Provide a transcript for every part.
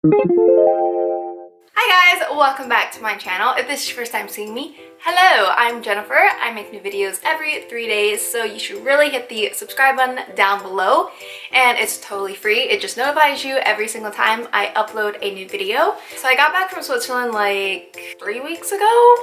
Hi guys, welcome back to my channel. If this is your first time seeing me, hello, I'm Jennifer. I make new videos every 3 days, so you should really hit the subscribe button down below, and it's totally free. It just notifies you every single time I upload a new video. So I got back from Switzerland like 3 weeks ago,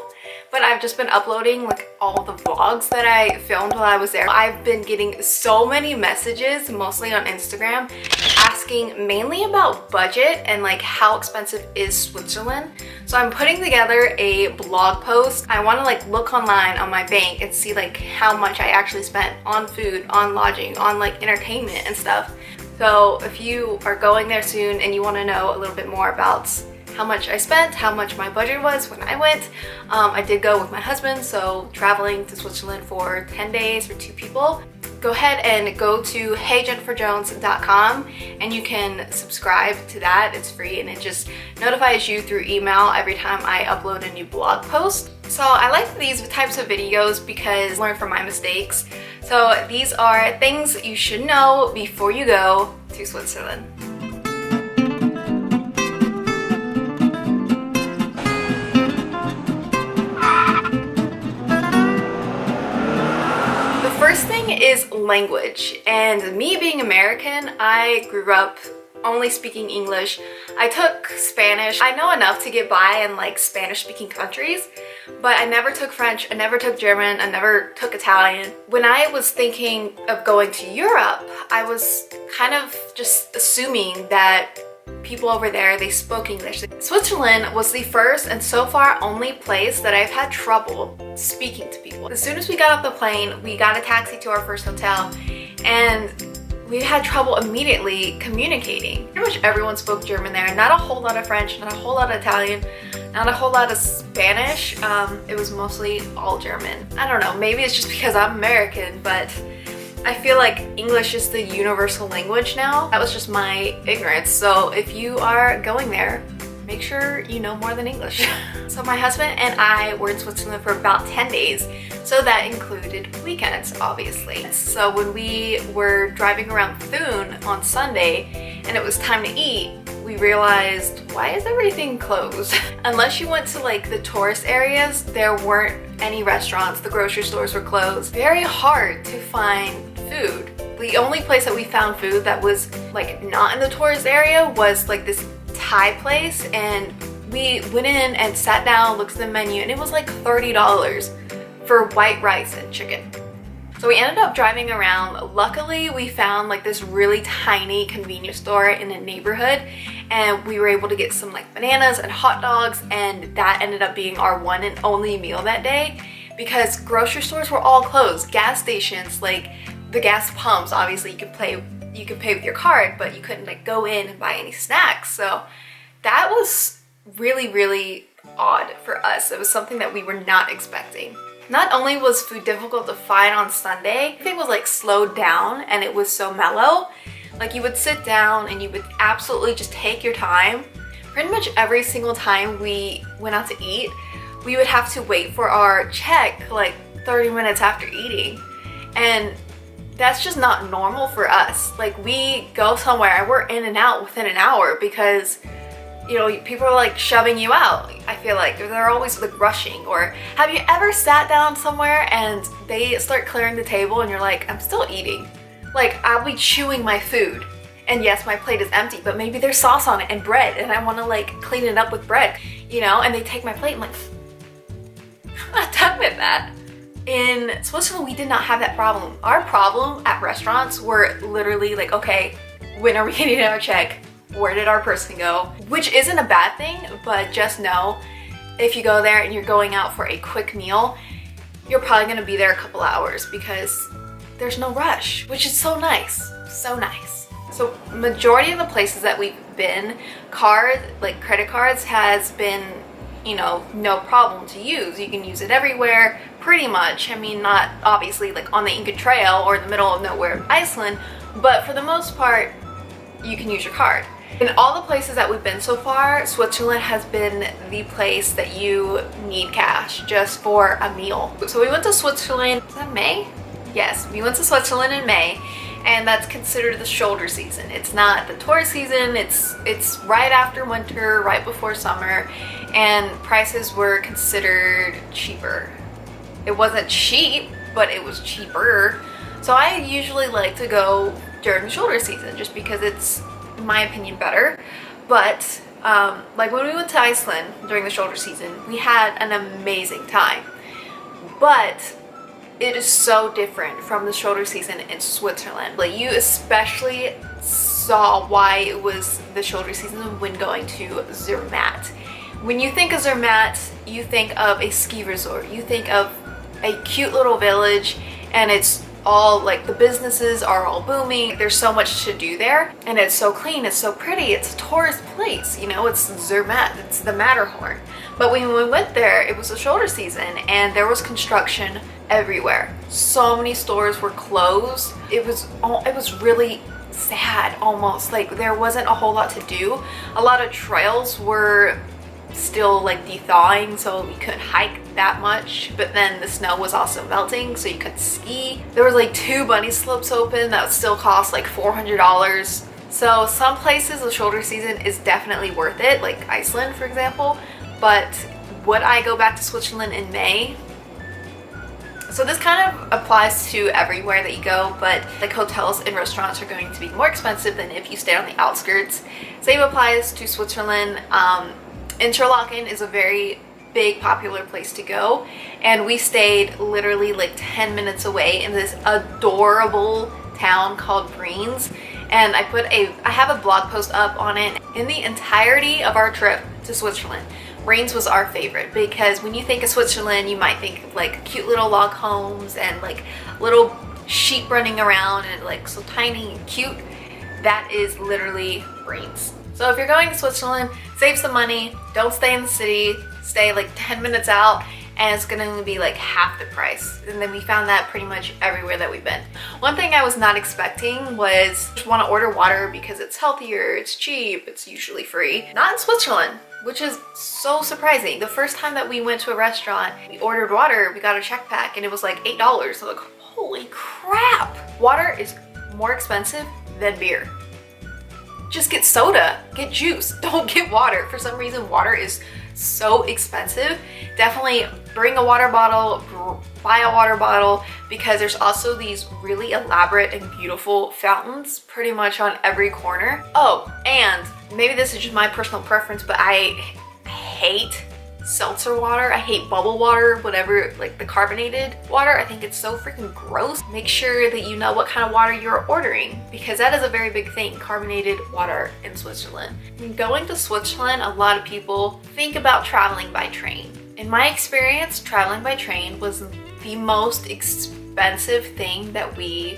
but I've just been uploading like all the vlogs that I filmed while I was there. I've been getting so many messages, mostly on Instagram, asking mainly about budget and like how expensive is Switzerland. So I'm putting together a blog post. I want to like look online on my bank and see like how much I actually spent on food, on lodging, on like entertainment and stuff. So if you are going there soon and you want to know a little bit more about how much I spent, how much my budget was when I went. I did go with my husband, so traveling to Switzerland for 10 days for 2 people. Go ahead and go to heyjenniferjones.com and you can subscribe to that. It's free and it just notifies you through email every time I upload a new blog post. So I like these types of videos because I learn from my mistakes. So these are things you should know before you go to Switzerland. First thing is language, and me being American, I grew up only speaking English. I took Spanish. I know enough to get by in like Spanish speaking countries, but I never took French, I never took German, I never took Italian. When I was thinking of going to Europe, I was kind of just assuming that people over there, they spoke English. Switzerland was the first and so far only place that I've had trouble speaking to people. As soon as we got off the plane, we got a taxi to our first hotel and we had trouble immediately communicating. Pretty much everyone spoke German there. Not a whole lot of French, not a whole lot of Italian, not a whole lot of Spanish. It was mostly all German. I don't know, maybe it's just because I'm American, but I feel like English is the universal language now. That was just my ignorance. So if you are going there, make sure you know more than English. So my husband and I were in Switzerland for about 10 days. So that included weekends, obviously. So when we were driving around Thun on Sunday and it was time to eat, we realized, why is everything closed? Unless you went to like the tourist areas, there weren't any restaurants, the grocery stores were closed. Very hard to find food. The only place that we found food that was like not in the tourist area was like this Thai place, and we went in and sat down, looked at the menu, and it was like $30 for white rice and chicken. So we ended up driving around. Luckily, we found like this really tiny convenience store in a neighborhood and we were able to get some like bananas and hot dogs, and that ended up being our one and only meal that day because grocery stores were all closed. Gas stations, like the gas pumps, obviously you could pay with your card, but you couldn't like go in and buy any snacks. So that was really, really odd for us. It was something that we were not expecting. Not only was food difficult to find on Sunday, everything was like slowed down and it was so mellow. Like you would sit down and you would absolutely just take your time. Pretty much every single time we went out to eat, we would have to wait for our check like 30 minutes after eating. And that's just not normal for us. Like we go somewhere and we're in and out within an hour because, you know, people are like shoving you out. I feel like they're always like rushing. Or have you ever sat down somewhere and they start clearing the table and you're like, I'm still eating. Like I'll be chewing my food and yes, my plate is empty, but maybe there's sauce on it and bread and I want to like clean it up with bread, you know, and they take my plate and I'm like, I'm not done with that. In Switzerland, we did not have that problem. Our problem at restaurants were literally like, okay, when are we getting our check? Where did our person go? Which isn't a bad thing, but just know if you go there and you're going out for a quick meal, you're probably gonna be there a couple hours because there's no rush, which is so nice, so nice. So majority of the places that we've been, credit cards has been, you know, no problem to use. You can use it everywhere, pretty much. I mean, not obviously like on the Inca Trail or in the middle of nowhere, Iceland, but for the most part, you can use your card. In all the places that we've been so far, Switzerland has been the place that you need cash just for a meal. So we went to Switzerland, was that May? Yes, we went to Switzerland in May and that's considered the shoulder season. It's not the tourist season. It's right after winter, right before summer, and prices were considered cheaper. It wasn't cheap, but it was cheaper. So I usually like to go during the shoulder season just because it's, in my opinion, better. But like when we went to Iceland during the shoulder season, we had an amazing time. But it is so different from the shoulder season in Switzerland. Like, you especially saw why it was the shoulder season when going to Zermatt. When you think of Zermatt, you think of a ski resort. You think of a cute little village, and it's all like the businesses are all booming. There's so much to do there, and it's so clean, it's so pretty, it's a tourist place, you know, it's Zermatt, it's the Matterhorn. But when we went there, it was the shoulder season and there was construction everywhere. So many stores were closed. It was really sad almost. Like, there wasn't a whole lot to do. A lot of trails were still like thawing, so we couldn't hike that much, but then the snow was also melting, so you could ski. There was like 2 bunny slopes open that still cost like $400. So some places the shoulder season is definitely worth it, like Iceland for example. But would I go back to Switzerland in May? So this kind of applies to everywhere that you go, but like hotels and restaurants are going to be more expensive than if you stay on the outskirts. Same applies to Switzerland. Interlaken is a very big popular place to go, and we stayed literally like 10 minutes away in this adorable town called Breens. And I have a blog post up on it. In the entirety of our trip to Switzerland, Breens was our favorite, because when you think of Switzerland, you might think of like cute little log homes and like little sheep running around and like so tiny and cute. That is literally Breens. So if you're going to Switzerland, save some money, don't stay in the city, stay like 10 minutes out, and it's gonna be like half the price. And then we found that pretty much everywhere that we've been. One thing I was not expecting was just want to order water because it's healthier, it's cheap, it's usually free. Not in Switzerland, which is so surprising. The first time that we went to a restaurant, we ordered water, we got a check pack, and it was like $8. So like, holy crap! Water is more expensive than beer. Just get soda, get juice, don't get water. For some reason, water is so expensive. Definitely bring a water bottle, buy a water bottle, because there's also these really elaborate and beautiful fountains pretty much on every corner. Oh, and maybe this is just my personal preference, but I hate seltzer water. I hate bubble water, whatever, like the carbonated water. I think it's so freaking gross. Make sure that you know what kind of water you're ordering, because that is a very big thing, carbonated water in Switzerland. When going to Switzerland, a lot of people think about traveling by train. In my experience, traveling by train was the most expensive thing that we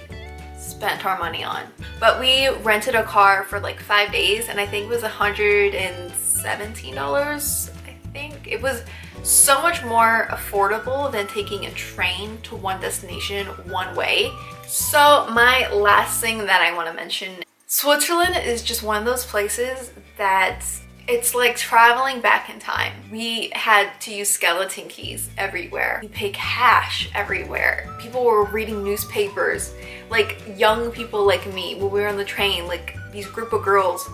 spent our money on. But we rented a car for like 5 days, and I think it was $117. It was so much more affordable than taking a train to one destination one way. So my last thing that I want to mention, Switzerland is just one of those places that it's like traveling back in time. We had to use skeleton keys everywhere. We pay cash everywhere. People were reading newspapers, like young people like me when we were on the train, like these group of girls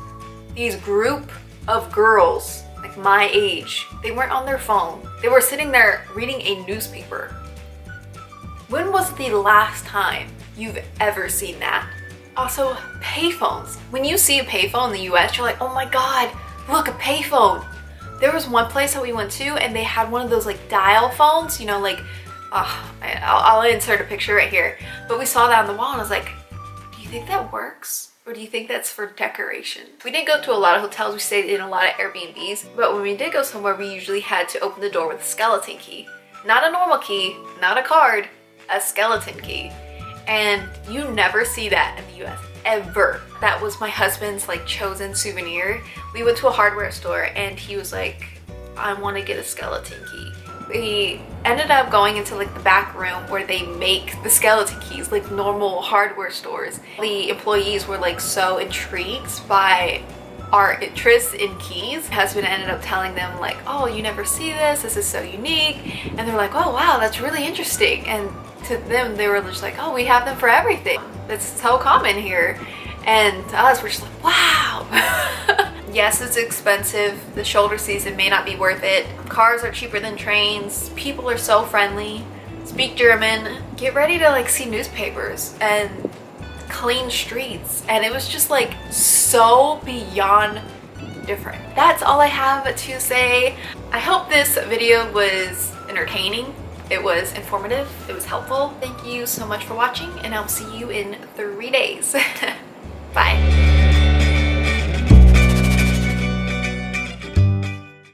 like my age, they weren't on their phone. They were sitting there reading a newspaper. When was the last time you've ever seen that? Also, payphones. When you see a payphone in the US, you're like, oh my god, look, a payphone. There was one place that we went to and they had one of those like dial phones, you know, like, I'll insert a picture right here. But we saw that on the wall and I was like, do you think that works? Or do you think that's for decoration? We didn't go to a lot of hotels, we stayed in a lot of Airbnbs, but when we did go somewhere, we usually had to open the door with a skeleton key. Not a normal key, not a card, a skeleton key. And you never see that in the US, ever. That was my husband's like chosen souvenir. We went to a hardware store and he was like, I want to get a skeleton key. We ended up going into like the back room where they make the skeleton keys, like normal hardware stores. The employees were like so intrigued by our interest in keys. My husband ended up telling them like, oh, you never see this is so unique. And they're like, oh wow, that's really interesting. And to them, they were just like, oh, we have them for everything. That's so common here. And to us, we're just like, wow. Yes, it's expensive. The shoulder season may not be worth it. Cars are cheaper than trains. People are so friendly. Speak German. Get ready to like see newspapers and clean streets. And it was just like so beyond different. That's all I have to say. I hope this video was entertaining. It was informative. It was helpful. Thank you so much for watching, and I'll see you in 3 days. Bye.